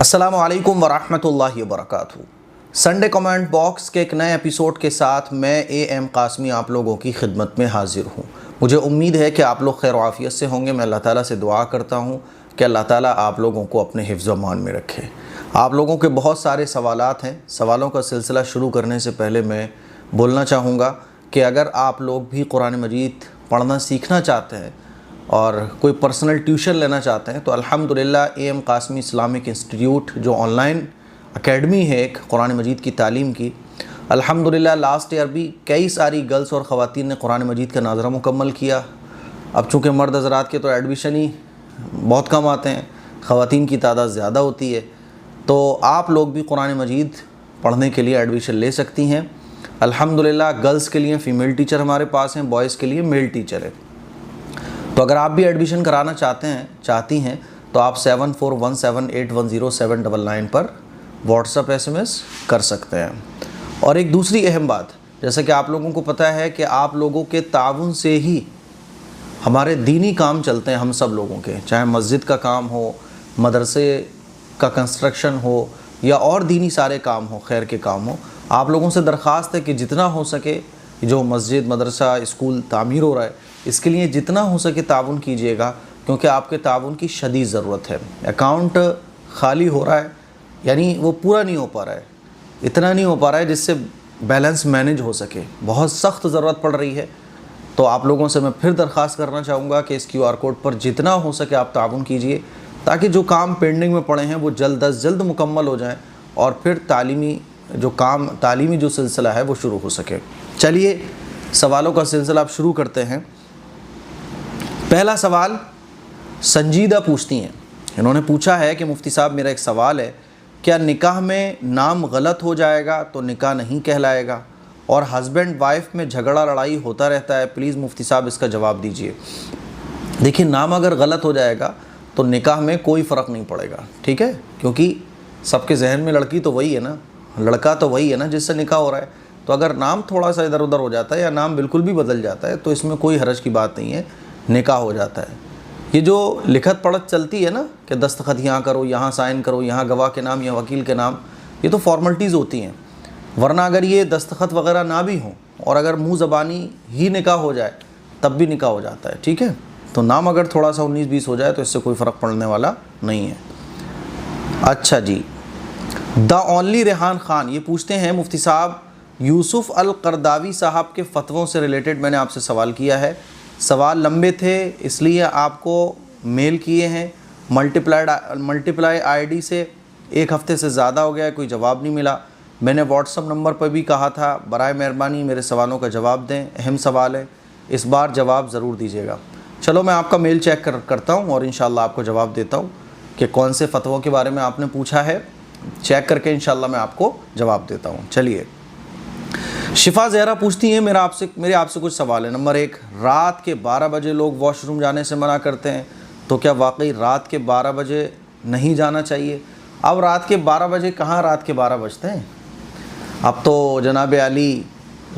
अस्सलामु अलैकुम वरहमतुल्लाहि वबरकातुहू। संडे कमेंट बॉक्स के एक नए एपिसोड के साथ मैं एम कासमी आप लोगों की खिदमत में हाजिर हूँ। मुझे उम्मीद है कि आप लोग खैर आफियत से होंगे। मैं अल्लाह ताला से दुआ करता हूँ कि अल्लाह ताला आप लोगों को अपने हिफ्ज़ व अमान में रखे। आप लोगों के बहुत सारे सवालात हैं। सवालों का सिलसिला शुरू करने से पहले मैं बोलना चाहूँगा कि अगर आप लोग भी कुरान मजीद पढ़ना सीखना चाहते हैं और कोई पर्सनल ट्यूशन लेना चाहते हैं तो अल्हम्दुलिल्लाह एम कासमी इस्लामिक इंस्टीट्यूट जो ऑनलाइन एकेडमी है एक कुरान मजीद की तालीम की, अल्हम्दुलिल्लाह लास्ट ईयर भी कई सारी गर्ल्स और ख़वातीन ने कुरान मजीद का नाज़रा मुकम्मल किया। अब चूँकि मर्द हज़रात के तो एडमिशन ही बहुत कम आते हैं, ख़वातीन की तादाद ज़्यादा होती है, तो आप लोग भी कुरान मजीद पढ़ने के लिए एडमिशन ले सकती हैं। अल्हम्दुलिल्लाह गर्ल्स के लिए फ़ीमेल टीचर हमारे पास हैं, बॉयज़ के लिए मेल टीचर है। तो अगर आप भी एडमिशन कराना चाहती हैं तो आप 7417810799 पर व्हाट्सअप SMS कर सकते हैं। और एक दूसरी अहम बात, जैसे कि आप लोगों को पता है कि आप लोगों के ताउन से ही हमारे दीनी काम चलते हैं, हम सब लोगों के, चाहे मस्जिद का काम हो, मदरसे का कंस्ट्रक्शन हो या और दीनी सारे काम हो, खैर के काम हो। आप लोगों से दरख्वास्त है कि जितना हो सके जो मस्जिद मदरसा स्कूल तामीर हो रहा है इसके लिए जितना हो सके ताउन कीजिएगा, क्योंकि आपके ताउन की शदीद ज़रूरत है। अकाउंट खाली हो रहा है, यानी वो पूरा नहीं हो पा रहा है, इतना नहीं हो पा रहा है जिससे बैलेंस मैनेज हो सके। बहुत सख्त ज़रूरत पड़ रही है। तो आप लोगों से मैं फिर दरख्वास्त करना चाहूँगा कि इस QR कोड पर जितना हो सके आप ताउन कीजिए, ताकि जो काम पेंडिंग में पड़े हैं वो जल्द अज जल्द मुकम्मल हो जाएँ और फिर तालीमी जो सिलसिला है वो शुरू हो सके। चलिए सवालों का सिलसिला आप शुरू करते हैं। पहला सवाल संजीदा पूछती हैं। इन्होंने पूछा है कि मुफ्ती साहब मेरा एक सवाल है, क्या निकाह में नाम गलत हो जाएगा तो निकाह नहीं कहलाएगा, और हस्बैंड वाइफ में झगड़ा लड़ाई होता रहता है, प्लीज़ मुफ्ती साहब इसका जवाब दीजिए। देखिए, नाम अगर गलत हो जाएगा तो निकाह में कोई फ़र्क नहीं पड़ेगा, ठीक है, क्योंकि सबके जहन में लड़की तो वही है ना, लड़का तो वही है ना जिससे निकाह हो रहा है। तो अगर नाम थोड़ा सा इधर उधर हो जाता है या नाम बिल्कुल भी बदल जाता है तो इसमें कोई हरज की बात नहीं है, निकाह हो जाता है। ये जो लिखत पढ़त चलती है ना कि दस्तखत यहाँ करो, यहाँ साइन करो, यहाँ गवाह के नाम या वकील के नाम, ये तो फॉर्मलिटीज़ होती हैं। वरना अगर ये दस्तखत वगैरह ना भी हों और अगर मुँह ज़बानी ही निकाह हो जाए तब भी निकाह हो जाता है, ठीक है। तो नाम अगर थोड़ा सा 19-20 हो जाए तो इससे कोई फ़र्क पड़ने वाला नहीं है। अच्छा जी, द ओनली रेहान ख़ान ये पूछते हैं, मुफ्ती साहब यूसुफ़ अल करदावी साहब के फ़तवों से रिलेटेड मैंने आपसे सवाल किया है। सवाल लंबे थे इसलिए आपको मेल किए हैं। मल्टीप्लाई ID से 1 हफ़्ते से ज़्यादा हो गया है, कोई जवाब नहीं मिला। मैंने व्हाट्सअप नंबर पर भी कहा था, बराए मेहरबानी मेरे सवालों का जवाब दें, अहम सवाल है, इस बार जवाब ज़रूर दीजिएगा। चलो मैं आपका मेल चेक करता हूँ और इंशाल्लाह आपको जवाब देता हूँ कि कौन से फ़तवों के बारे में आपने पूछा है। चेक करके इंशाल्लाह मैं आपको जवाब देता हूँ। चलिए, शिफा ज़हरा पूछती हैं, मेरे आपसे कुछ सवाल है। नंबर 1, रात के 12 बजे लोग वॉशरूम जाने से मना करते हैं, तो क्या वाकई रात के 12 बजे नहीं जाना चाहिए? अब रात के 12 बजे कहाँ रात के 12 बजते हैं? अब तो जनाब अली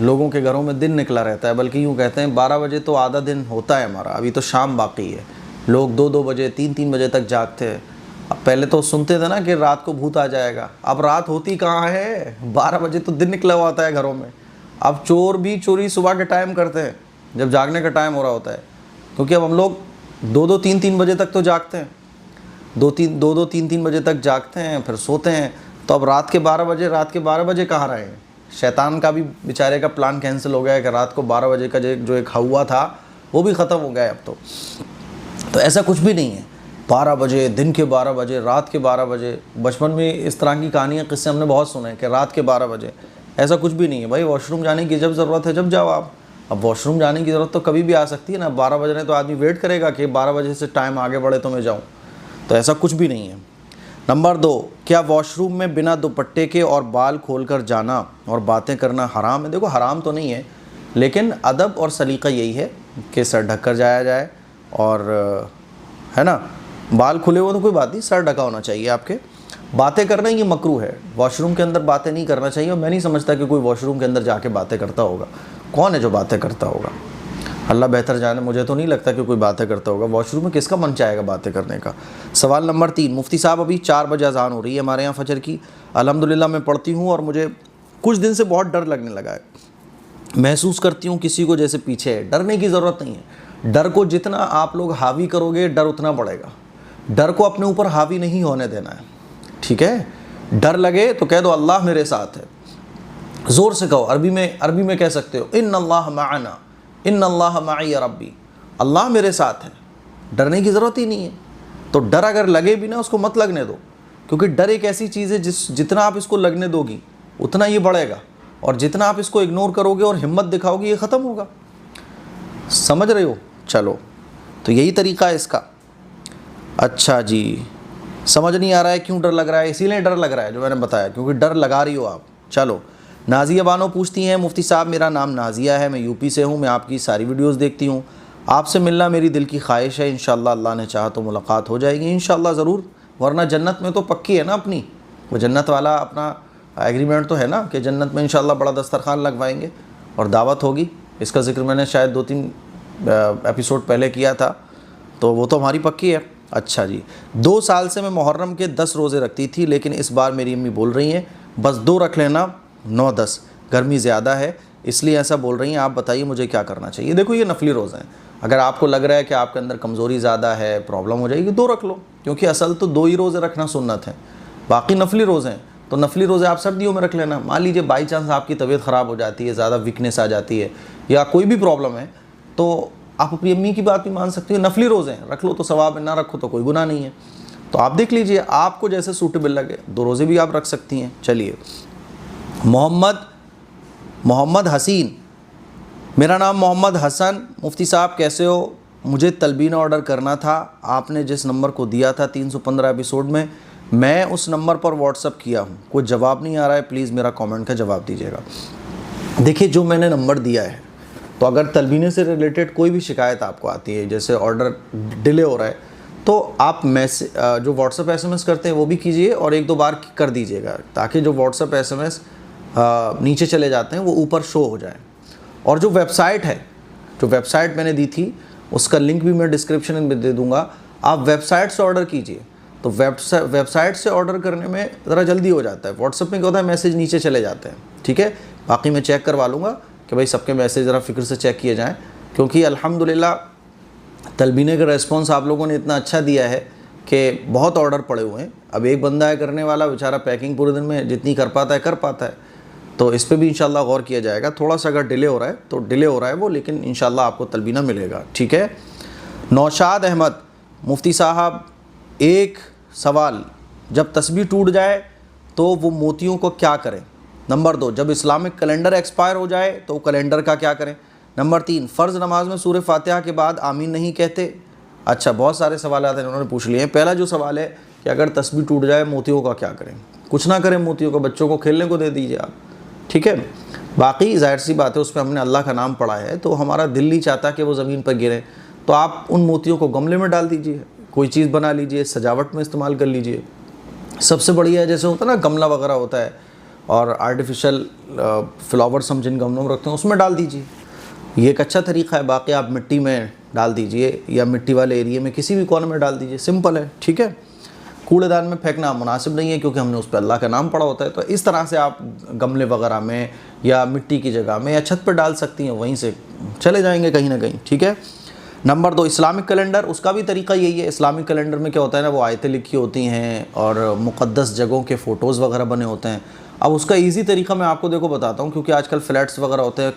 लोगों के घरों में दिन निकला रहता है, बल्कि यूँ कहते हैं 12 बजे तो आधा दिन होता है हमारा, अभी तो शाम बाकी है। लोग 2-2 बजे 3-3 बजे तक जागते हैं। अब पहले तो सुनते थे ना कि रात को भूत आ जाएगा, अब रात होती कहाँ है, 12 बजे तो दिन निकला हुआ आता है घरों में। अब चोर भी चोरी सुबह के टाइम करते हैं जब जागने का टाइम हो रहा होता है, क्योंकि अब हम लोग 2-2 3-3 बजे तक तो जागते हैं, 2-2 3-3 बजे तक जागते हैं फिर सोते हैं। तो अब रात के 12 बजे कहाँ रहे हैं? शैतान का भी बेचारे का प्लान कैंसिल हो गया है कि रात को 12 बजे का जो एक हुआ था वो भी ख़त्म हो गया है अब तो ऐसा कुछ भी नहीं है। 12 बजे, दिन के 12 बजे, रात के 12 बजे, बचपन में इस तरह की कहानियाँ किस्से हमने बहुत सुने कि रात के 12 बजे, ऐसा कुछ भी नहीं है भाई। वॉशरूम जाने की जब ज़रूरत है जब जाओ आप। अब वॉशरूम जाने की ज़रूरत तो कभी भी आ सकती है ना, 12 बज रहे तो आदमी वेट करेगा कि 12 बजे से टाइम आगे बढ़े तो मैं जाऊँ, तो ऐसा कुछ भी नहीं है। नंबर 2, क्या वॉशरूम में बिना दुपट्टे के और बाल खोलकर जाना और बातें करना हराम है? देखो, हराम तो नहीं है, लेकिन अदब और सलीक़ा यही है कि सर ढक कर जाया जाए, और है ना, बाल खुले हुए तो कोई बात नहीं, सर ढका होना चाहिए आपके। बातें करना ये मकरूह है, वॉशरूम के अंदर बातें नहीं करना चाहिए, और मैं नहीं समझता कि कोई वॉशरूम के अंदर जाके बातें करता होगा। कौन है जो बातें करता होगा? अल्लाह बेहतर जाने, मुझे तो नहीं लगता कि कोई बातें करता होगा। वॉशरूम में किसका मन चाहेगा बातें करने का। सवाल नंबर 3, मुफ्ती साहब अभी 4 बजे अजान हो रही है हमारे यहाँ फजर की, अल्हम्दुलिल्लाह मैं पढ़ती हूँ और मुझे कुछ दिन से बहुत डर लगने लगा है। महसूस करती हूँ किसी को जैसे पीछे है। डरने की ज़रूरत नहीं है। डर को जितना आप लोग हावी करोगे डर उतना बढ़ेगा। डर को अपने ऊपर हावी नहीं होने देना है, ठीक है। डर लगे तो कह दो अल्लाह मेरे साथ है, ज़ोर से कहो। अरबी में कह सकते हो इन्नल्लाह मअना, इन्नल्लाह मई रब्बी, अल्लाह मेरे साथ है। डरने की ज़रूरत ही नहीं है। तो डर अगर लगे भी ना, उसको मत लगने दो, क्योंकि डर एक ऐसी चीज़ है जितना आप इसको लगने दोगी उतना ये बढ़ेगा, और जितना आप इसको इग्नोर करोगे और हिम्मत दिखाओगे ये ख़त्म होगा। समझ रहे हो? चलो, तो यही तरीका है इसका। अच्छा जी, समझ नहीं आ रहा है क्यों डर लग रहा है? इसीलिए डर लग रहा है जो मैंने बताया, क्योंकि डर लगा रही हो आप। चलो, नाजिया बानो पूछती हैं, मुफ्ती साहब मेरा नाम नाजिया है, मैं यूपी से हूँ, मैं आपकी सारी वीडियोस देखती हूँ, आपसे मिलना मेरी दिल की ख्वाहिश है, इंशाअल्लाह अल्लाह ने चाहा तो मुलाकात हो जाएगी इंशाअल्लाह ज़रूर, वरना जन्नत में तो पक्की है ना अपनी, वो जन्नत वाला अपना एग्रीमेंट तो है ना कि जन्नत में इंशाअल्लाह बड़ा दस्तरखान लगवाएंगे और दावत होगी। इसका जिक्र मैंने शायद 2-3 एपिसोड पहले किया था, तो वो तो हमारी पक्की है। अच्छा जी, 2 साल से मैं मुहर्रम के 10 रोज़े रखती थी, लेकिन इस बार मेरी अम्मी बोल रही हैं बस 2 रख लेना, 9-10 गर्मी ज़्यादा है इसलिए ऐसा बोल रही हैं, आप बताइए मुझे क्या करना चाहिए। देखो, ये नफली रोज़े हैं, अगर आपको लग रहा है कि आपके अंदर कमज़ोरी ज़्यादा है, प्रॉब्लम हो जाएगी, 2 रख लो, क्योंकि असल तो 2 ही रोज़े रखना सुन्नत है, बाकी नफली रोज़े हैं। तो नफली रोज़े आप सर्दियों में रख लेना। मान लीजिए बाई चांस आपकी तबीयत ख़राब हो जाती है, ज़्यादा वीकनेस आ जाती है या कोई भी प्रॉब्लम है, तो आप अपनी अम्मी की बात भी मान सकते हो। नफली रोज़े हैं, रख लो तो सवाब है, ना रखो तो कोई गुनाह नहीं है। तो आप देख लीजिए आपको जैसे सूटेबल लगे, 2 रोज़े भी आप रख सकती हैं। चलिए, मोहम्मद हसीन, मेरा नाम मोहम्मद हसन, मुफ्ती साहब कैसे हो? मुझे तलबीना ऑर्डर करना था, आपने जिस नंबर को दिया था 315 एपिसोड में, मैं उस नंबर पर व्हाट्सअप किया हूँ, कोई जवाब नहीं आ रहा है, प्लीज़ मेरा कमेंट का जवाब दीजिएगा। देखिए, जो मैंने नंबर दिया है, तो अगर तलबीने से रिलेटेड कोई भी शिकायत आपको आती है, जैसे ऑर्डर डिले हो रहा है, तो आप मैसेज जो व्हाट्सअप SMS करते हैं वो भी कीजिए और 1-2 बार कर दीजिएगा, ताकि जो व्हाट्सअप SMS नीचे चले जाते हैं वो ऊपर शो हो जाए। और जो वेबसाइट है, जो वेबसाइट मैंने दी थी उसका लिंक भी मैं डिस्क्रिप्शन में दे दूँगा, आप वेबसाइट से ऑर्डर कीजिए। तो वेबसाइट से ऑर्डर करने में ज़रा जल्दी हो जाता है। व्हाट्सअप में क्या होता है, मैसेज नीचे चले जाते हैं, ठीक है। बाकी मैं चेक करवा लूँगा कि भाई सबके मैसेज ज़रा फ़िक्र से चेक किए जाएँ, क्योंकि अल्हम्दुलिल्लाह तलबीने का रेस्पॉन्स आप लोगों ने इतना अच्छा दिया है कि बहुत ऑर्डर पड़े हुए हैं। अब एक बंदा है करने वाला, बेचारा पैकिंग पूरे दिन में जितनी कर पाता है कर पाता है, तो इस पर भी इंशाल्लाह गौर किया जाएगा। थोड़ा सा अगर डिले हो रहा है तो डिले हो रहा है वो, लेकिन इंशाल्लाह आपको तलबीना मिलेगा, ठीक है। नौशाद अहमद, मुफ्ती साहब एक सवाल, जब तस्बीह टूट जाए तो वो मोतियों को क्या करें? नंबर 2, जब इस्लामिक कैलेंडर एक्सपायर हो जाए तो कैलेंडर का क्या करें? नंबर 3, फ़र्ज़ नमाज में सूरह फातिहा के बाद आमीन नहीं कहते? अच्छा, बहुत सारे सवाल आते हैं, उन्होंने पूछ लिए हैं। पहला जो सवाल है कि अगर तस्बीह टूट जाए मोतियों का क्या करें? कुछ ना करें, मोतियों को बच्चों को खेलने को दे दीजिए आप, ठीक है। बाकी जाहिर सी बात है उस पर हमने अल्लाह का नाम पढ़ा है, तो हमारा दिल नहीं चाहता कि वो ज़मीन पर गिरें, तो आप उन मोतियों को गमले में डाल दीजिए, कोई चीज़ बना लीजिए, सजावट में इस्तेमाल कर लीजिए। सबसे बढ़िया है, जैसे होता है ना गमला वगैरह होता है और आर्टिफिशियल फ्लावर्स हम जिन गमलों में रखते हैं उसमें डाल दीजिए, ये एक अच्छा तरीक़ा है। बाकी आप मिट्टी में डाल दीजिए या मिट्टी वाले एरिया में किसी भी कोने में डाल दीजिए, सिंपल है, ठीक है। कूड़ेदान में फेंकना मुनासिब नहीं है, क्योंकि हमने उस पर अल्लाह का नाम पढ़ा होता है। तो इस तरह से आप गमले वगैरह में या मिट्टी की जगह में या छत पर डाल सकती हैं, वहीं से चले जाएंगे कहीं ना कहीं, ठीक है। नंबर 2, इस्लामिक कैलेंडर, उसका भी तरीका यही है। इस्लामिक कैलेंडर में क्या होता है ना, वो आयतें लिखी होती हैं और मुक़द्दस जगहों के फ़ोटोज़ वगैरह बने होते हैं। अब उसका ईजी तरीका मैं आपको देखो बताता हूँ, क्योंकि आजकल फ्लैट्स वगैरह होते हैं,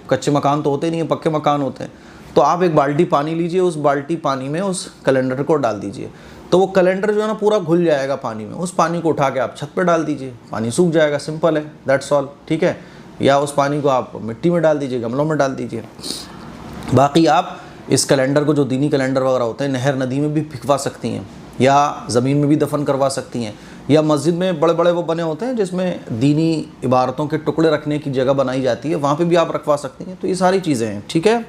कच्चे मकान तो होते नहीं हैं, पक्के मकान होते हैं। तो आप एक बाल्टी पानी लीजिए, उस बाल्टी पानी में उस कैलेंडर को डाल दीजिए, तो वो कैलेंडर जो है ना पूरा घुल जाएगा पानी में। उस पानी को उठा के आप छत पे डाल दीजिए, पानी सूख जाएगा, सिंपल है, दैट्स ऑल, ठीक है। या उस पानी को आप मिट्टी में डाल दीजिए, गमलों में डाल दीजिए। बाकी आप इस कैलेंडर को, जो दीनी कैलेंडर वगैरह होते हैं, नहर नदी में भी फिकवा सकती हैं या ज़मीन में भी दफन करवा सकती हैं, या मस्जिद में बड़े बड़े वो बने होते हैं जिसमें दीनी इबारतों के टुकड़े रखने की जगह बनाई जाती है, वहाँ पे भी आप रखवा सकती हैं। तो ये सारी चीज़ें हैं, ठीक है।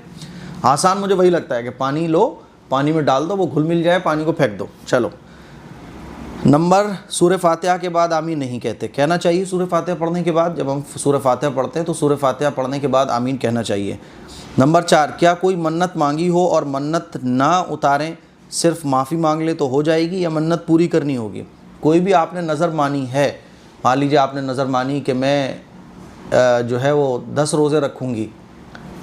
आसान मुझे वही लगता है कि पानी लो, पानी में डाल दो, वो घुल मिल जाए, पानी को फेंक दो। चलो, नंबर, सूरह फातिहा के बाद आमीन नहीं कहते, कहना चाहिए सूरह फातिहा पढ़ने के बाद। जब हम सूरह फातिहा पढ़ते हैं तो सूरह फातिहा पढ़ने के बाद आमीन कहना चाहिए। नंबर 4, क्या कोई मन्नत मांगी हो और मन्नत ना उतारें, सिर्फ माफ़ी मांग ले तो हो जाएगी या मन्नत पूरी करनी होगी? कोई भी आपने नज़र मानी है, मान लीजिए आपने नज़र मानी कि मैं जो है वो 10 रोज़े रखूँगी,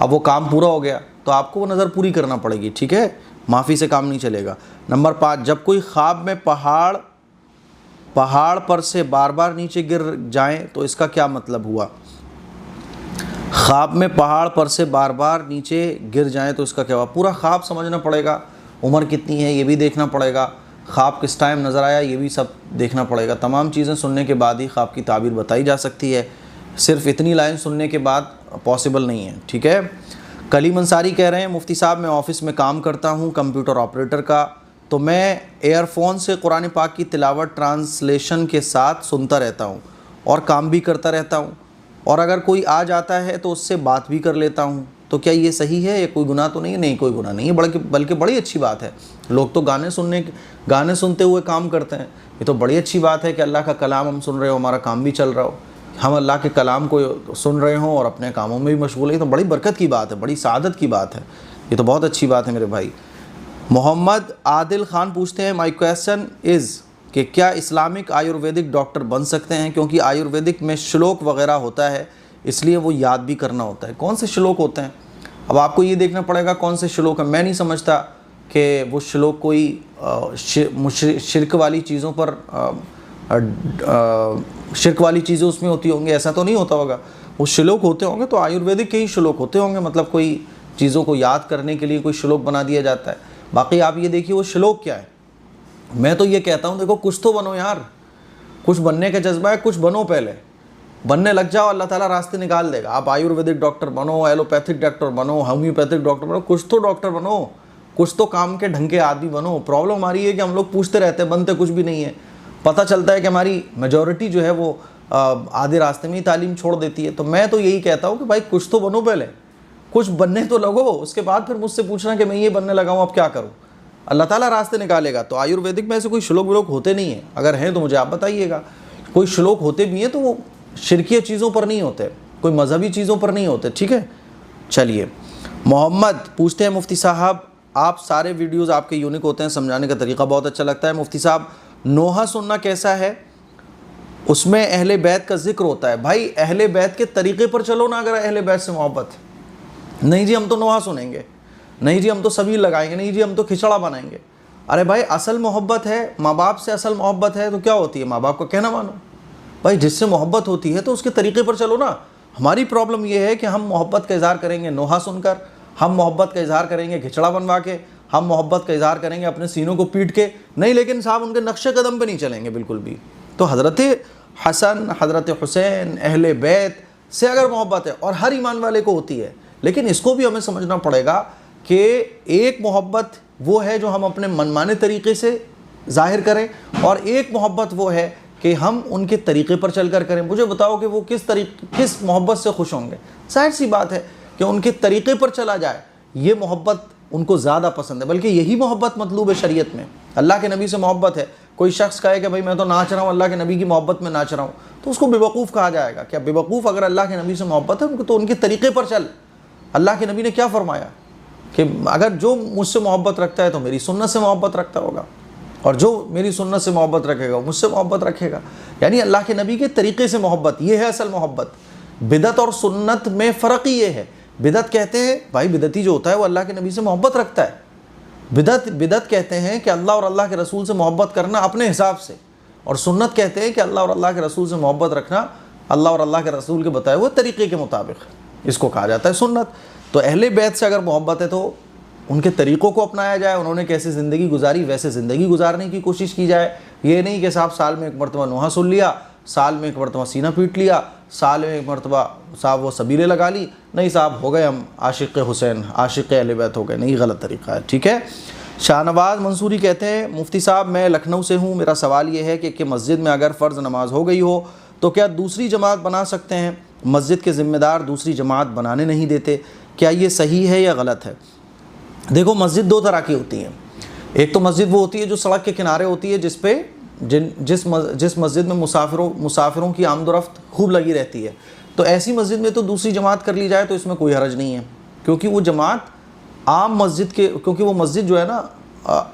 अब वो काम पूरा हो गया तो आपको वो नज़र पूरी करना पड़ेगी, ठीक है, माफ़ी से काम नहीं चलेगा। नंबर 5, जब कोई ख्वाब में पहाड़ पर से बार बार नीचे गिर जाएं तो इसका क्या मतलब हुआ? ख्वाब में पहाड़ पर से बार बार नीचे गिर जाएं तो इसका क्या हुआ? पूरा ख्वाब समझना पड़ेगा, उम्र कितनी है ये भी देखना पड़ेगा, ख्वाब किस टाइम नज़र आया ये भी सब देखना पड़ेगा। तमाम चीज़ें सुनने के बाद ही ख्वाब की ताबीर बताई जा सकती है, सिर्फ इतनी लाइन सुनने के बाद पॉसिबल नहीं है, ठीक है। कलीम अंसारी कह रहे हैं, मुफ्ती साहब मैं ऑफ़िस में काम करता हूँ कंप्यूटर ऑपरेटर का, तो मैं एयरफोन से कुरान पाक की तिलावत ट्रांसलेशन के साथ सुनता रहता हूँ और काम भी करता रहता हूँ, और अगर कोई आ जाता है तो उससे बात भी कर लेता हूँ, तो क्या ये सही है? ये कोई गुनाह तो नहीं है? नहीं, कोई गुनाह नहीं है, बल्कि बड़ी अच्छी बात है। लोग तो गाने सुनते हुए काम करते हैं, ये तो बड़ी अच्छी बात है कि अल्लाह का कलाम हम सुन रहे हो, हमारा काम भी चल रहा हो, हम अल्लाह के कलाम को सुन रहे हों और अपने कामों में भी मशगूल है, तो बड़ी बरकत की बात है, बड़ी सादत की बात है, ये तो बहुत अच्छी बात है मेरे भाई। मोहम्मद आदिल ख़ान पूछते हैं, माई क्वेश्चन इज़ कि क्या इस्लामिक आयुर्वेदिक डॉक्टर बन सकते हैं? क्योंकि आयुर्वेदिक में श्लोक वगैरह होता है, इसलिए वो याद भी करना होता है। कौन से श्लोक होते हैं? अब आपको ये देखना पड़ेगा कौन से श्लोक हैं। मैं नहीं समझता कि वो श्लोक कोई शिरक वाली चीज़ों पर शिरक वाली चीज़ें उसमें होती होंगी, ऐसा तो नहीं होता होगा। वो श्लोक होते होंगे तो आयुर्वेदिक के ही श्लोक होते होंगे, मतलब कोई चीज़ों को याद करने के लिए कोई श्लोक बना दिया जाता है। बाकी आप ये देखिए वो श्लोक क्या है। मैं तो ये कहता हूँ, देखो कुछ तो बनो यार, कुछ बनने का जज्बा है, कुछ बनो, पहले बनने लग जाओ, अल्लाह ताला रास्ते निकाल देगा। आप आयुर्वेदिक डॉक्टर बनो, एलोपैथिक डॉक्टर बनो, होम्योपैथिक डॉक्टर बनो, कुछ तो डॉक्टर बनो, कुछ तो काम के ढंग के आदमी बनो। प्रॉब्लम हमारी है कि हम लोग पूछते रहते हैं, बनते कुछ भी नहीं है। पता चलता है कि हमारी मेजॉरिटी जो है वो आधे रास्ते में ही तालीम छोड़ देती है। तो मैं तो यही कहता हूँ कि भाई कुछ तो बनो, पहले कुछ बनने तो लगो, उसके बाद फिर मुझसे पूछना कि मैं ये बनने लगा हूँ अब क्या करूँ। अल्लाह ताला रास्ते निकालेगा। तो आयुर्वेदिक में ऐसे कोई श्लोक व्लोक होते नहीं हैं, अगर हैं तो मुझे आप बताइएगा। कोई श्लोक होते भी हैं तो वो शिरकीय चीज़ों पर नहीं होते, कोई मजहबी चीज़ों पर नहीं होते, ठीक है। चलिए, मोहम्मद पूछते हैं, मुफ्ती साहब आप सारे वीडियोज़ आपके यूनिक होते हैं, समझाने का तरीका बहुत अच्छा लगता है। मुफ्ती साहब नोहा सुनना कैसा है? उसमें अहले बैत का जिक्र होता है। भाई अहले बैत के तरीक़े पर चलो ना, अगर अहले बैत से मोहब्बत। नहीं जी हम तो नोहा सुनेंगे, नहीं जी हम तो सबील लगाएंगे, नहीं जी हम तो खिचड़ा बनाएंगे। अरे भाई असल मोहब्बत है, माँ बाप से असल मोहब्बत है तो क्या होती है? माँ बाप का कहना मानो। भाई जिससे मोहब्बत होती है तो उसके तरीक़े पर चलो ना। हमारी प्रॉब्लम ये है कि हम मोहब्बत का इज़हार करेंगे नोहा सुनकर, हम मोहब्बत का इज़हार करेंगे खिचड़ा बनवा के, हम मोहब्बत का इज़हार करेंगे अपने सीनों को पीट के। नहीं, लेकिन साहब उनके नक्शे कदम पे नहीं चलेंगे बिल्कुल भी। तो हज़रत हसन, हज़रत हुसैन, अहले बैत से अगर मोहब्बत है, और हर ईमान वाले को होती है, लेकिन इसको भी हमें समझना पड़ेगा कि एक मोहब्बत वो है जो हम अपने मनमाने तरीक़े से ज़ाहिर करें, और एक मोहब्बत वो है कि हम उनके तरीक़े पर चलकर करें। मुझे बताओ कि वो किस मोहब्बत से खुश होंगे? जाहिर सी बात है कि उनके तरीक़े पर चला जाए, ये मोहब्बत उनको ज़्यादा पसंद है, बल्कि यही मोहब्बत मतलूब है शरीयत में। अल्लाह के नबी से मोहब्बत है, कोई शख्स कहे कि भाई मैं तो नाच रहा हूँ, अल्लाह के नबी की मोहब्बत में नाच रहा हूँ, तो उसको बेवकूफ़ कहा जाएगा। क्या बेवकूफ़? अगर अल्लाह के नबी से मोहब्बत है तो उनके तरीक़े पर चल। अल्लाह के नबी ने क्या फ़रमाया कि अगर जो मुझसे मोहब्बत रखता है तो मेरी सुन्नत से मोहब्बत रखता होगा, और जो मेरी सुन्नत से मोहब्बत रखेगा मुझसे मोहब्बत रखेगा। यानी अल्लाह के नबी के तरीक़े से मोहब्बत, ये है असल मोहब्बत। बिदत और सुन्नत में फ़र्क ही ये है। बिदत कहते हैं भाई बिदती जो होता है वो अल्लाह के नबी से मोहब्बत रखता है। बिदत कहते हैं कि अल्लाह और अल्लाह के रसूल से मोहब्बत करना अपने हिसाब से, और सुन्नत कहते हैं कि अल्लाह और अल्लाह के रसूल से मोहब्बत रखना अल्लाह और अल्लाह के रसूल के बताए हुए तरीक़े के मुताबिक, इसको कहा जाता है सुन्नत। तो अहले बैत से अगर मोहब्बत है तो उनके तरीक़ों को अपनाया जाए, उन्होंने कैसे ज़िंदगी गुजारी वैसे ज़िंदगी गुजारने की कोशिश की जाए। ये नहीं कि साहब साल में एक मरतबा नोहा सुन लिया, साल में एक मरतबा सीना पीट लिया, साल में एक मरतबा साहब वो सबीलें लगा ली, नहीं साहब हो गए हम आशिक़ हुसैन, आशिक़ अहले बैत हो गए। नहीं, गलत तरीक़ा है, ठीक है। शाहनवाज़ मंसूरी कहते हैं, मुफ्ती साहब मैं लखनऊ से हूँ, मेरा सवाल ये है कि मस्जिद में अगर फ़र्ज़ नमाज हो गई हो तो क्या दूसरी जमात बना सकते हैं? मस्जिद के ज़िम्मेदार दूसरी जमात बनाने नहीं देते, क्या ये सही है या गलत है? देखो मस्जिद दो तरह की होती हैं। एक तो मस्जिद वो होती है जो सड़क के किनारे होती है, जिस पे जिस मस्जिद में मुसाफिरों की आमदोरफ्त खूब लगी रहती है, तो ऐसी मस्जिद में तो दूसरी जमात कर ली जाए तो इसमें कोई हरज नहीं है, क्योंकि वो जमात आम मस्जिद के, क्योंकि वो मस्जिद जो है ना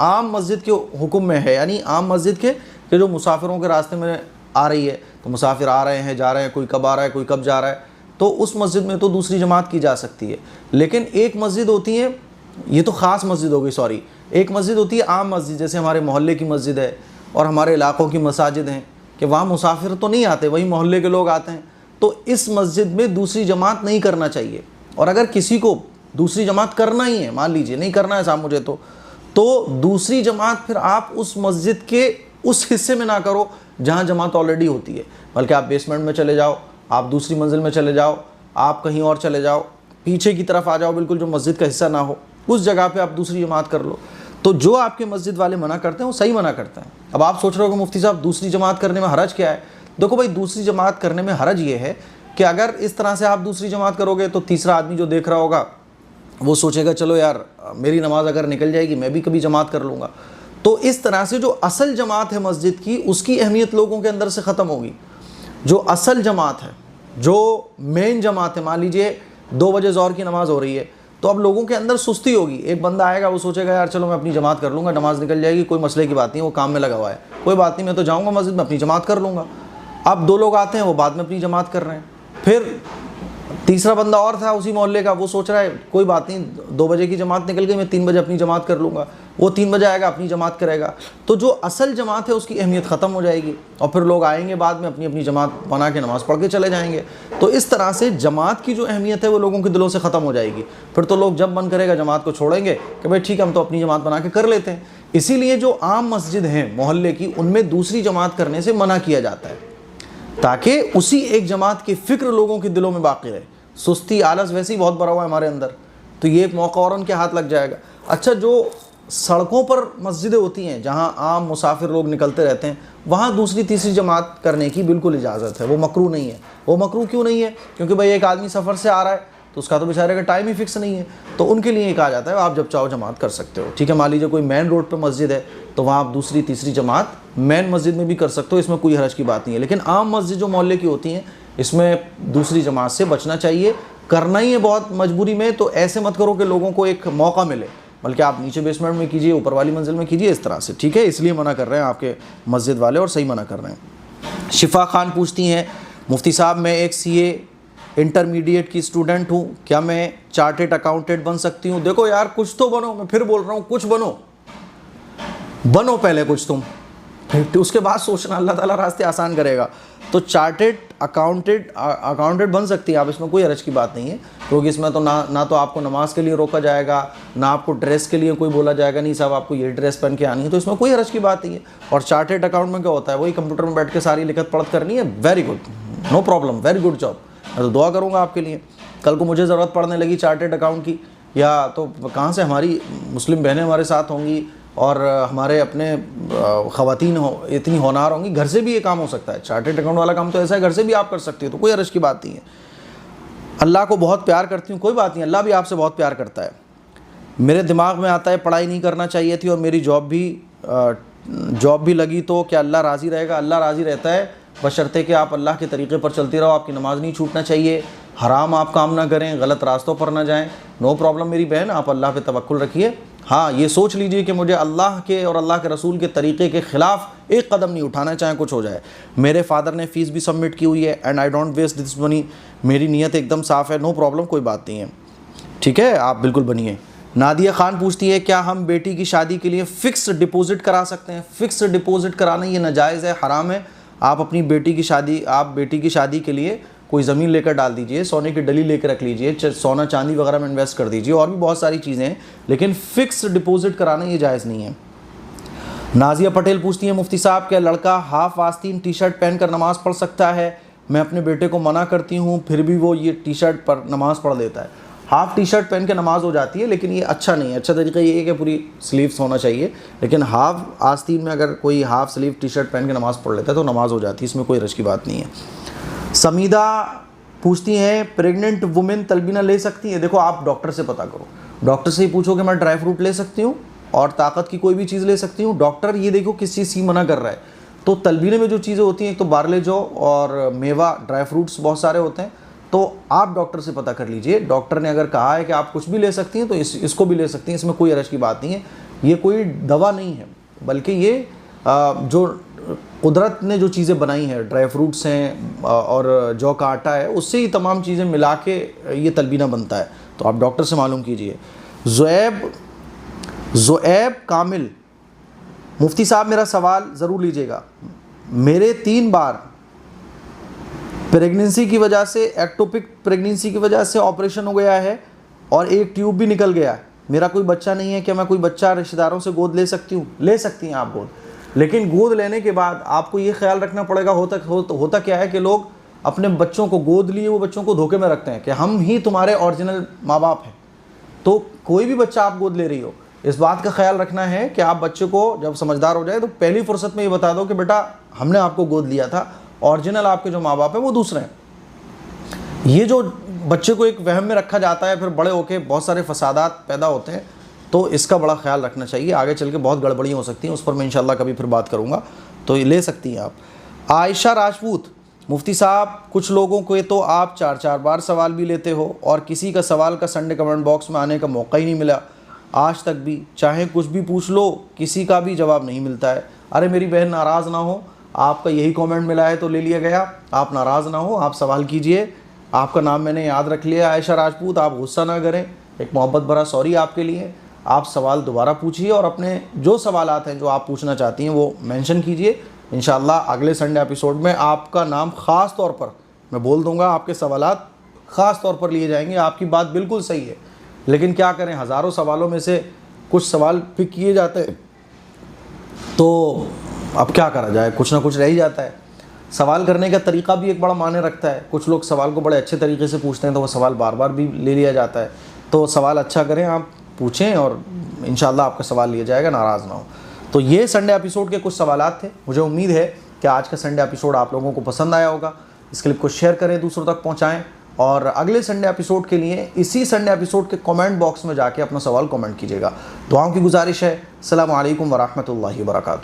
आम मस्जिद के हुक्म में है, यानी आम मस्जिद के जो मुसाफिरों के रास्ते में आ रही है, तो मुसाफिर आ रहे हैं जा रहे हैं, कोई कब आ रहा है कोई कब जा रहा है, तो उस मस्जिद में तो दूसरी जमात की जा सकती है। लेकिन एक मस्जिद होती है, ये तो ख़ास मस्जिद हो गई, सॉरी, एक मस्जिद होती है आम मस्जिद, जैसे हमारे मोहल्ले की मस्जिद है और हमारे इलाक़ों की मसाजिद हैं, कि वहाँ मुसाफिर तो नहीं आते, वही मोहल्ले के लोग आते हैं, तो इस मस्जिद में दूसरी जमात नहीं करना चाहिए। और अगर किसी को दूसरी जमात करना ही है, मान लीजिए नहीं करना है साहब मुझे, तो दूसरी जमात फिर आप उस मस्जिद के उस हिस्से में ना करो जहाँ जमात ऑलरेडी होती है, बल्कि आप बेसमेंट में चले जाओ, आप दूसरी मंजिल में चले जाओ, आप कहीं और चले जाओ, पीछे की तरफ आ जाओ, बिल्कुल जो मस्जिद का हिस्सा ना हो, उस जगह पे आप दूसरी जमात कर लो। तो जो आपके मस्जिद वाले मना करते हैं वो सही मना करते हैं। अब आप सोच रहे हो कि मुफ्ती साहब दूसरी जमात करने में हरज क्या है? देखो भाई, दूसरी जमात करने में हरज ये है कि अगर इस तरह से आप दूसरी जमात करोगे तो तीसरा आदमी जो देख रहा होगा वो सोचेगा चलो यार मेरी नमाज अगर निकल जाएगी मैं भी कभी जमात कर लूँगा। तो इस तरह से जो असल जमात है मस्जिद की, उसकी अहमियत लोगों के अंदर से ख़त्म होगी। जो असल जमात है, जो मेन जमात है, मान लीजिए 2 बजे ज़ोहर की नमाज़ हो रही है, तो अब लोगों के अंदर सुस्ती होगी। एक बंदा आएगा वो सोचेगा यार चलो मैं अपनी जमात कर लूँगा, नमाज़ निकल जाएगी, कोई मसले की बात नहीं, वो काम में लगा हुआ है, कोई बात नहीं, मैं तो जाऊँगा मस्जिद में अपनी जमात कर लूँगा। अब 2 लोग आते हैं, वो बाद में अपनी जमात कर रहे हैं। फिर तीसरा बंदा और था उसी मोहल्ले का, वो सोच रहा है कोई बात नहीं 2 बजे की जमात निकल गई, मैं 3 बजे अपनी जमात कर लूँगा, वो 3 बजे आएगा अपनी जमात करेगा। तो जो असल जमात है उसकी अहमियत ख़त्म हो जाएगी और फिर लोग आएंगे बाद में अपनी अपनी जमात बना के नमाज़ पढ़ के चले जाएंगे। तो इस तरह से जमात की जो अहमियत है वो लोगों के दिलों से ख़त्म हो जाएगी। फिर तो लोग जब मन करेगा जमात को छोड़ेंगे कि भाई ठीक है हम तो अपनी जमात बना के कर लेते हैं। इसीलिए जो आम मस्जिद हैं मोहल्ले की, उनमें दूसरी जमात करने से मना किया जाता है, ताकि उसी एक जमात की फ़िक्र लोगों के दिलों में बाकी रहे। सुस्ती आलस वैसे ही बहुत भरा हुआ है हमारे अंदर, तो ये एक मौका और उनके हाथ लग जाएगा। अच्छा, जो सड़कों पर मस्जिदें होती हैं जहाँ आम मुसाफिर लोग निकलते रहते हैं, वहाँ दूसरी तीसरी जमात करने की बिल्कुल इजाज़त है, वो मकरूह नहीं है। वो मकरूह क्यों नहीं है? क्योंकि भाई एक आदमी सफ़र से आ रहा है तो उसका तो बेचारे का टाइम ही फिक्स नहीं है, तो उनके लिए कहा जाता है आप जब चाहो जमात कर सकते हो। ठीक है, मान लीजिए कोई मेन रोड पर मस्जिद है तो वहाँ आप दूसरी तीसरी जमात मेन मस्जिद में भी कर सकते हो, इसमें कोई हरज की बात नहीं है। लेकिन आम मस्जिद जो मोहल्ले की होती हैं, इसमें दूसरी जमात से बचना चाहिए। करना ही है बहुत मजबूरी में, तो ऐसे मत करो कि लोगों को एक मौका मिले, बल्कि आप नीचे बेसमेंट में कीजिए, ऊपर वाली मंजिल में कीजिए, इस तरह से। ठीक है, इसलिए मना कर रहे हैं आपके मस्जिद वाले, और सही मना कर रहे हैं। शिफा खान पूछती हैं, मुफ्ती साहब मैं एक CA इंटरमीडिएट की स्टूडेंट हूँ, क्या मैं चार्टेड अकाउंटेंट बन सकती हूँ? देखो यार, कुछ तो बनो, मैं फिर बोल रहा हूँ कुछ बनो पहले कुछ तुम, फिर उसके बाद सोचना, अल्लाह ताला रास्ते आसान करेगा। तो चार्टेड अकाउंटेंट बन सकती है आप, इसमें कोई हरज की बात नहीं है, क्योंकि इसमें तो ना तो आपको नमाज के लिए रोका जाएगा, ना आपको ड्रेस के लिए कोई बोला जाएगा नहीं साहब आपको ये ड्रेस पहन के आनी है, तो इसमें कोई हरज की बात नहीं है। और चार्टेड अकाउंट में क्या होता है, वही कंप्यूटर में बैठ के सारी लिखत पढ़त करनी है। Very good, no problem, very good job. मैं तो दुआ करूँगा आपके लिए। कल को मुझे ज़रूरत पड़ने लगी चार्टेड अकाउंट की, या तो कहाँ से हमारी मुस्लिम बहनें हमारे साथ होंगी और हमारे अपने ख़वातीन इतनी होनहार होंगी, घर से भी ये काम हो सकता है। चार्टेड अकाउंट वाला काम तो ऐसा है घर से भी आप कर सकते हो, तो कोई हरज की बात नहीं है। अल्लाह को बहुत प्यार करती हूँ, कोई बात नहीं, अल्लाह भी आपसे बहुत प्यार करता है। मेरे दिमाग में आता है पढ़ाई नहीं करना चाहिए थी और मेरी जॉब भी लगी, तो क्या अल्लाह राज़ी रहेगा? अल्लाह राज़ी रहता है, बशर्ते कि आप अल्लाह के तरीक़े पर चलती रहो, आपकी नमाज़ नहीं छूटना चाहिए, हराम आप काम ना करें, गलत रास्तों पर ना जाएं। नो प्रॉब्लम मेरी बहन, आप अल्लाह पे तवक्कुल रखिए। हाँ, ये सोच लीजिए कि मुझे अल्लाह के और अल्लाह के रसूल के तरीक़े के ख़िलाफ़ एक कदम नहीं उठाना, चाहे कुछ हो जाए। मेरे फादर ने फ़ीस भी सबमिट की हुई है, and I don't waste this money. मेरी नीयत एकदम साफ़ है, नो प्रॉब्लम, कोई बात नहीं है। ठीक है, आप बिल्कुल बनिए। नादिया खान पूछती है, क्या हम बेटी की शादी के लिए फ़िक्स डिपॉज़िट करा सकते हैं? फ़िक्स डिपॉज़िट कराना ये नाजायज़ है, हराम है। आप अपनी बेटी की शादी के लिए कोई ज़मीन लेकर डाल दीजिए, सोने की डली लेकर रख लीजिए, सोना चांदी वगैरह में इन्वेस्ट कर दीजिए, और भी बहुत सारी चीज़ें हैं, लेकिन फ़िक्स डिपॉज़िट कराना ये जायज़ नहीं है। नाजिया पटेल पूछती है, मुफ्ती साहब क्या लड़का हाफ आस्तीन टी-शर्ट पहनकर नमाज़ पढ़ सकता है? मैं अपने बेटे को मना करती हूँ, फिर भी वो ये टी-शर्ट पर नमाज़ पढ़ देता है। हाफ़ टी-शर्ट पहन के नमाज़ हो जाती है, लेकिन ये अच्छा नहीं है। अच्छा तरीका ये है कि पूरी स्लीव्स होना चाहिए, लेकिन हाफ़ आस्तीन में अगर कोई हाफ़ स्लीव टी-शर्ट पहन के नमाज़ पढ़ लेता है तो नमाज़ हो जाती है, इसमें कोई रश की बात नहीं है। समीदा पूछती हैं, प्रेग्नेंट वुमेन तलबीना ले सकती है? देखो, आप डॉक्टर से पता करो, डॉक्टर से ही पूछो कि मैं ड्राई फ्रूट ले सकती हूँ और ताकत की कोई भी चीज़ ले सकती हूँ। डॉक्टर ये देखो किस चीज़ की मना कर रहा है। तो तलबीने में जो चीज़ें होती हैं, एक तो बारले जौ और मेवा, ड्राई फ्रूट्स बहुत सारे होते हैं। तो आप डॉक्टर से पता कर लीजिए, डॉक्टर ने अगर कहा है कि आप कुछ भी ले सकती हैं तो इसको भी ले सकती हैं, इसमें कोई हर्ज की बात नहीं है। ये कोई दवा नहीं है, बल्कि ये जो कुदरत ने जो चीज़ें बनाई हैं, ड्राई फ्रूट्स हैं और जौ का आटा है, उससे ही तमाम चीज़ें मिला के ये तलबीना बनता है। तो आप डॉक्टर से मालूम कीजिए। ज़ुएब कामिल, मुफ्ती साहब मेरा सवाल ज़रूर लीजिएगा। मेरे 3 बार प्रेगनेंसी की वजह से, एक्टोपिक प्रेगनेंसी की वजह से ऑपरेशन हो गया है और एक ट्यूब भी निकल गया है। मेरा कोई बच्चा नहीं है, क्या मैं कोई बच्चा रिश्तेदारों से गोद ले सकती हूँ? ले सकती हैं आप गोद, लेकिन गोद लेने के बाद आपको ये ख्याल रखना पड़ेगा। होता क्या है कि लोग अपने बच्चों को गोद लिए वो बच्चों को धोखे में रखते हैं कि हम ही तुम्हारे ओरिजिनल माँ बाप हैं। तो कोई भी बच्चा आप गोद ले रही हो, इस बात का ख्याल रखना है कि आप बच्चे को जब समझदार हो जाए तो पहली फुर्सत में ये बता दो कि बेटा हमने आपको गोद लिया था, ओरिजिनल आपके जो माँ बाप हैं वो दूसरे हैं। ये जो बच्चे को एक वहम में रखा जाता है, फिर बड़े होके बहुत सारे फसादात पैदा होते हैं। तो इसका बड़ा ख्याल रखना चाहिए, आगे चल के बहुत गड़बड़ियाँ हो सकती हैं, उस पर मैं इंशाल्लाह कभी फिर बात करूँगा। तो ये ले सकती हैं आप। आयशा राजपूत, मुफ्ती साहब कुछ लोगों को तो आप 4-4 बार सवाल भी लेते हो और किसी का सवाल का संडे कमेंट बॉक्स में आने का मौका ही नहीं मिला आज तक भी, चाहे कुछ भी पूछ लो किसी का भी जवाब नहीं मिलता है। अरे मेरी बहन नाराज़ ना हो, आपका यही कमेंट मिला है तो ले लिया गया, आप नाराज़ ना हो, आप सवाल कीजिए। आपका नाम मैंने याद रख लिया आयशा राजपूत, आप गुस्सा ना करें, एक मोहब्बत भरा सॉरी आपके लिए। आप सवाल दोबारा पूछिए और अपने जो सवालात हैं जो आप पूछना चाहती हैं वो मेंशन कीजिए। इंशाअल्लाह अगले संडे एपिसोड में आपका नाम ख़ास तौर पर मैं बोल दूंगा, आपके सवालात ख़ास तौर पर लिए जाएंगे। आपकी बात बिल्कुल सही है, लेकिन क्या करें, हज़ारों सवालों में से कुछ सवाल पिक किए जाते हैं, तो अब क्या करा जाए, कुछ ना कुछ रह ही जाता है। सवाल करने का तरीक़ा भी एक बड़ा मायने रखता है। कुछ लोग सवाल को बड़े अच्छे तरीके से पूछते हैं तो वो सवाल बार बार भी ले लिया जाता है। तो सवाल अच्छा करें, आप पूछें और इंशाअल्लाह आपका सवाल लिया जाएगा, नाराज़ ना हो। तो ये संडे एपिसोड के कुछ सवालात थे। मुझे उम्मीद है कि आज का संडे एपिसोड आप लोगों को पसंद आया होगा। इस क्लिप को शेयर करें, दूसरों तक पहुंचाएं और अगले संडे एपिसोड के लिए इसी संडे एपिसोड के कमेंट बॉक्स में जाके अपना सवाल कमेंट कीजिएगा। दुआओं की गुजारिश है। अस्सलामु अलैकुम व रहमतुल्लाहि व बरकातुहू।